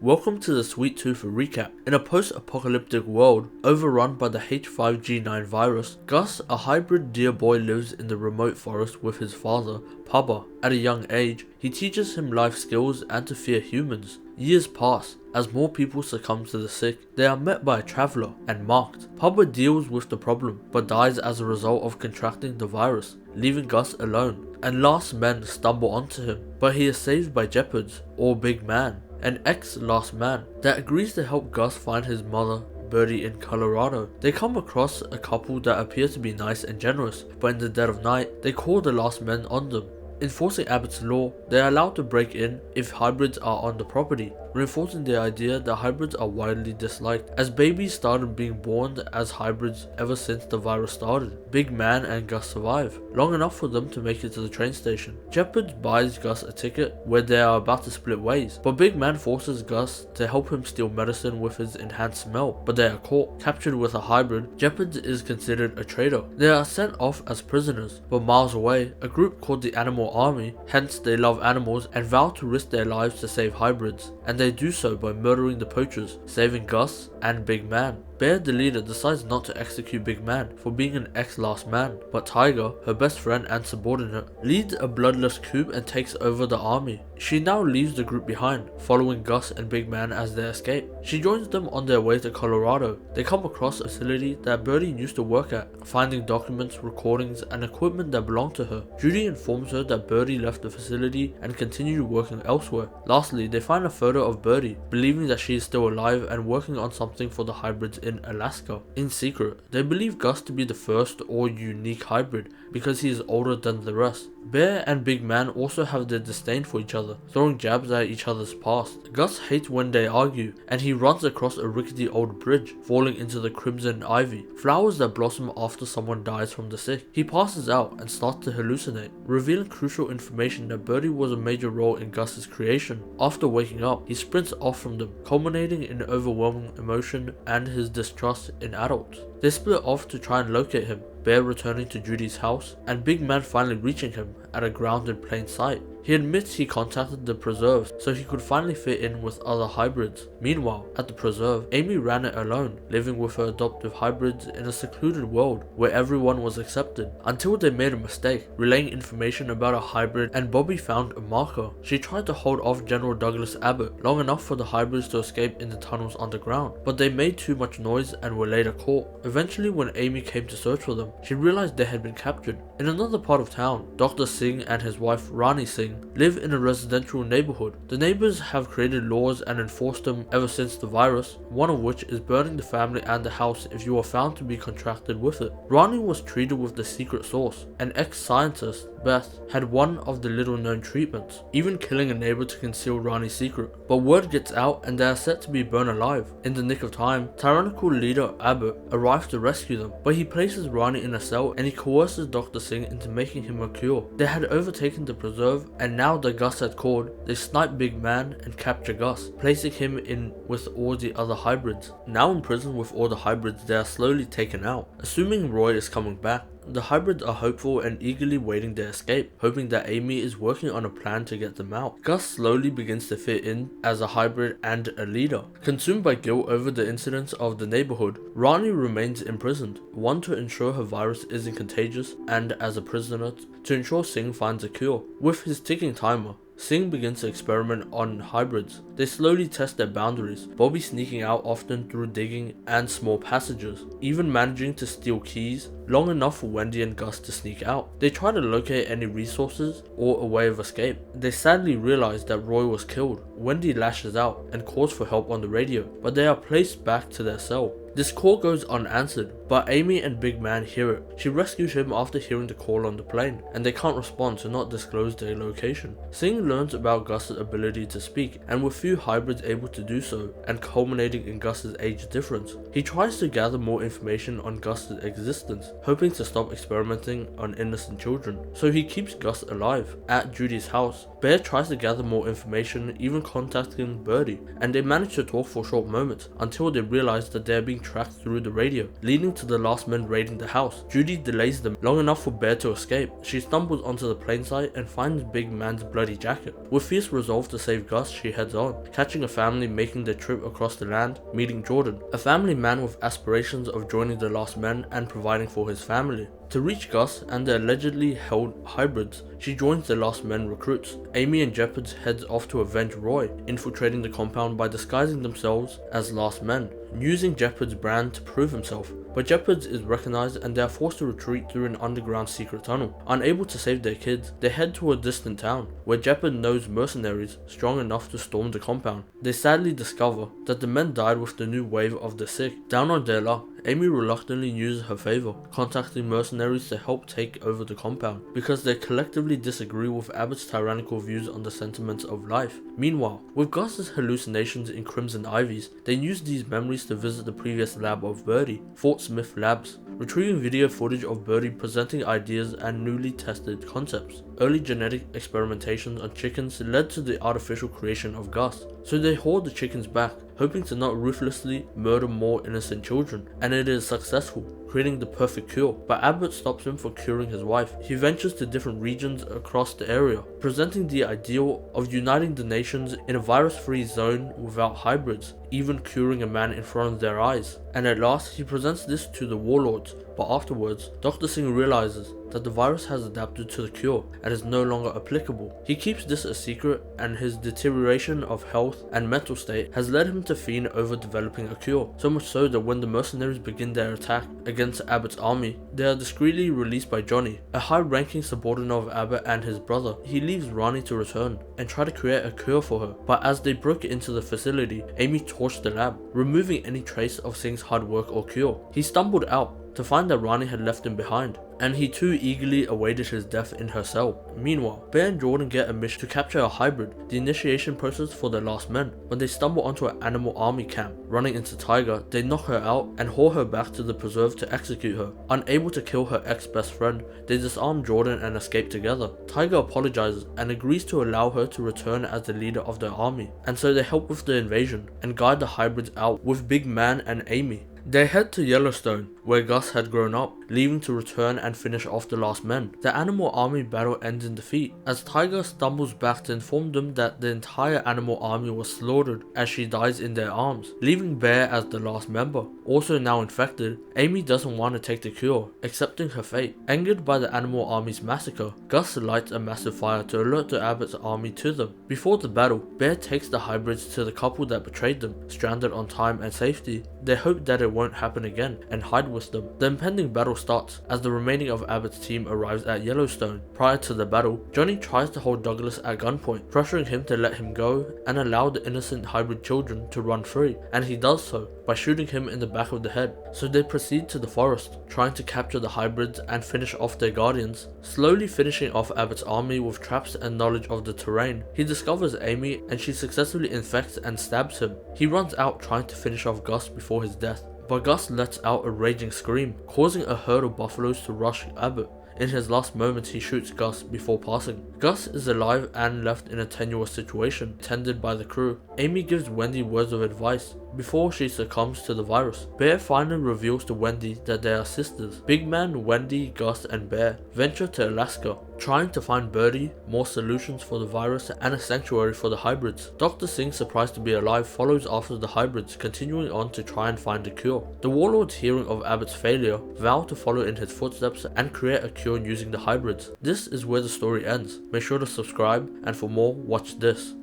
Welcome to the Sweet Tooth recap. In a post-apocalyptic world overrun by the H5G9 virus, Gus, a hybrid deer boy, lives in the remote forest with his father, Papa. At a young age, he teaches him life skills and to fear humans. Years pass. As more people succumb to the sick, they are met by a traveler and marked. Papa deals with the problem, but dies as a result of contracting the virus, leaving Gus alone. And last men stumble onto him, but he is saved by Jeopards, or Big Man, an ex-last man, that agrees to help Gus find his mother, Birdie, in Colorado. They come across a couple that appear to be nice and generous, but in the dead of night, they call the last men on them. Enforcing Abbott's law, they are allowed to break in if hybrids are on the property, reinforcing the idea that hybrids are widely disliked, as babies started being born as hybrids ever since the virus started. Big Man and Gus survive, long enough for them to make it to the train station. Jeopards buys Gus a ticket where they are about to split ways, but Big Man forces Gus to help him steal medicine with his enhanced smell, but they are caught. Captured with a hybrid, Jeopards is considered a traitor. They are sent off as prisoners, but miles away, a group called the Animal Army, hence they love animals and vow to risk their lives to save hybrids, and they do so by murdering the poachers, saving Gus and Big Man. Bear, the leader, decides not to execute Big Man for being an ex-last man, but Tiger, her best friend and subordinate, leads a bloodless coup and takes over the army. She now leaves the group behind, following Gus and Big Man as they escape. She joins them on their way to Colorado. They come across a facility that Birdie used to work at, finding documents, recordings, and equipment that belonged to her. Judy informs her that Birdie left the facility and continued working elsewhere. Lastly, they find a photo of Birdie, believing that she is still alive and working on something for the hybrids in Alaska. In secret, they believe Gus to be the first or unique hybrid because he is older than the rest. Bear and Big Man also have their disdain for each other, throwing jabs at each other's past. Gus hates when they argue, and he runs across a rickety old bridge, falling into the crimson ivy, flowers that blossom after someone dies from the sick. He passes out and starts to hallucinate, revealing crucial information that Birdie was a major role in Gus's creation. After waking up, he sprints off from them, culminating in overwhelming emotion and his distrust in adults. They split off to try and locate him, Bear returning to Judy's house, and Big Man finally reaching him at a ground in plain sight. He admits he contacted the preserve so he could finally fit in with other hybrids. Meanwhile, at the preserve, Amy ran it alone, living with her adoptive hybrids in a secluded world where everyone was accepted, until they made a mistake, relaying information about a hybrid, and Bobby found a marker. She tried to hold off General Douglas Abbott long enough for the hybrids to escape in the tunnels underground, but they made too much noise and were later caught. Eventually, when Amy came to search for them, she realized they had been captured. In another part of town, Dr. Singh and his wife Rani Singh live in a residential neighborhood. The neighbors have created laws and enforced them ever since the virus, one of which is burning the family and the house if you are found to be contracted with it. Rani was treated with the secret sauce. An ex-scientist, Beth, had one of the little-known treatments, even killing a neighbor to conceal Rani's secret. But word gets out and they are set to be burned alive. In the nick of time, tyrannical leader Abbott arrives to rescue them, but he places Rani in a cell and he coerces Dr. Singh into making him a cure. They had overtaken the preserve, and now that Gus had called, they snipe Big Man and capture Gus, placing him in with all the other hybrids. Now in prison with all the hybrids, they are slowly taken out. Assuming Roy is coming back, the hybrids are hopeful and eagerly waiting their escape, hoping that Amy is working on a plan to get them out. Gus slowly begins to fit in as a hybrid and a leader. Consumed by guilt over the incidents of the neighborhood, Rani remains imprisoned, one to ensure her virus isn't contagious, and as a prisoner to ensure Singh finds a cure. With his ticking timer, Singh begins to experiment on hybrids. They slowly test their boundaries, Bobby sneaking out often through digging and small passages, even managing to steal keys long enough for Wendy and Gus to sneak out. They try to locate any resources or a way of escape. They sadly realize that Roy was killed. Wendy lashes out and calls for help on the radio, but they are placed back to their cell. This call goes unanswered, but Amy and Big Man hear it. She rescues him after hearing the call on the plane, and they can't respond to not disclose their location. Singh learns about Gus's ability to speak, and with few hybrids able to do so, and culminating in Gus's age difference. He tries to gather more information on Gus's existence, hoping to stop experimenting on innocent children, so he keeps Gus alive. At Judy's house, Bear tries to gather more information, even contacting Birdie, and they manage to talk for a short moment until they realize that they are being tracked through the radio, leading to the last men raiding the house. Judy delays them long enough for Bear to escape. She stumbles onto the plane site and finds Big Man's bloody jacket. With fierce resolve to save Gus, she heads on, catching a family making their trip across the land, meeting Jordan, a family man with aspirations of joining the last men and providing for his family. To reach Gus and the allegedly held hybrids, she joins the Last Men recruits. Amy and Jeopards heads off to avenge Roy, infiltrating the compound by disguising themselves as Last Men, using Jeopards' brand to prove himself. But Jeopards is recognized and they are forced to retreat through an underground secret tunnel. Unable to save their kids, they head to a distant town, where Jeopard knows mercenaries strong enough to storm the compound. They sadly discover that the men died with the new wave of the sick. Down on their luck, Amy reluctantly uses her favor, contacting mercenaries to help take over the compound, because they collectively disagree with Abbott's tyrannical views on the sentiments of life. Meanwhile, with Gus's hallucinations in Crimson Ivies, they use these memories to visit the previous lab of Birdie, Fort Smith Labs, retrieving video footage of Birdie presenting ideas and newly tested concepts. Early genetic experimentations on chickens led to the artificial creation of Gus, so they hoard the chickens back, hoping to not ruthlessly murder more innocent children, and it is successful, creating the perfect cure. But Abbott stops him from curing his wife. He ventures to different regions across the area, presenting the ideal of uniting the nations in a virus-free zone without hybrids, even curing a man in front of their eyes. And at last, he presents this to the warlords, but afterwards, Dr. Singh realizes that the virus has adapted to the cure and is no longer applicable. He keeps this a secret, and his deterioration of health and mental state has led him to fiend over developing a cure, so much so that when the mercenaries begin their attack against Abbott's army, they are discreetly released by Johnny, a high-ranking subordinate of Abbott and his brother. He leaves Rani to return and try to create a cure for her, but as they broke into the facility, Amy torched the lab, removing any trace of Singh's hard work or cure. He stumbled out to find that Rani had left him behind, and he too eagerly awaited his death in her cell. Meanwhile, Bear and Jordan get a mission to capture a hybrid, the initiation process for their last men. When they stumble onto an animal army camp, running into Tiger, they knock her out and haul her back to the preserve to execute her. Unable to kill her ex-best friend, they disarm Jordan and escape together. Tiger apologizes and agrees to allow her to return as the leader of their army, and so they help with the invasion and guide the hybrids out with Big Man and Amy. They head to Yellowstone, where Gus had grown up, leaving to return and finish off the last men. The animal army battle ends in defeat, as Tiger stumbles back to inform them that the entire animal army was slaughtered as she dies in their arms, leaving Bear as the last member. Also now infected, Amy doesn't want to take the cure, accepting her fate. Angered by the animal army's massacre, Gus lights a massive fire to alert the Abbott's army to them. Before the battle, Bear takes the hybrids to the couple that betrayed them, stranded on time and safety. They hope that it won't happen again and hide with them. The impending battle starts as the remaining of Abbott's team arrives at Yellowstone. Prior to the battle, Johnny tries to hold Douglas at gunpoint, pressuring him to let him go and allow the innocent hybrid children to run free, and he does so by shooting him in the back of the head. So they proceed to the forest, trying to capture the hybrids and finish off their guardians, slowly finishing off Abbott's army with traps and knowledge of the terrain. He discovers Amy and she successfully infects and stabs him. He runs out trying to finish off Gus before his death, but Gus lets out a raging scream, causing a herd of buffaloes to rush Abbott. In his last moments, he shoots Gus before passing. Gus is alive and left in a tenuous situation, tended by the crew. Amy gives Wendy words of advice before she succumbs to the virus. Bear finally reveals to Wendy that they are sisters. Big Man, Wendy, Gus, and Bear venture to Alaska, trying to find Birdie, more solutions for the virus, and a sanctuary for the hybrids. Dr. Singh, surprised to be alive, follows after the hybrids, continuing on to try and find a cure. The warlords, hearing of Abbott's failure, vow to follow in his footsteps and create a cure using the hybrids. This is where the story ends. Make sure to subscribe, and for more, watch this.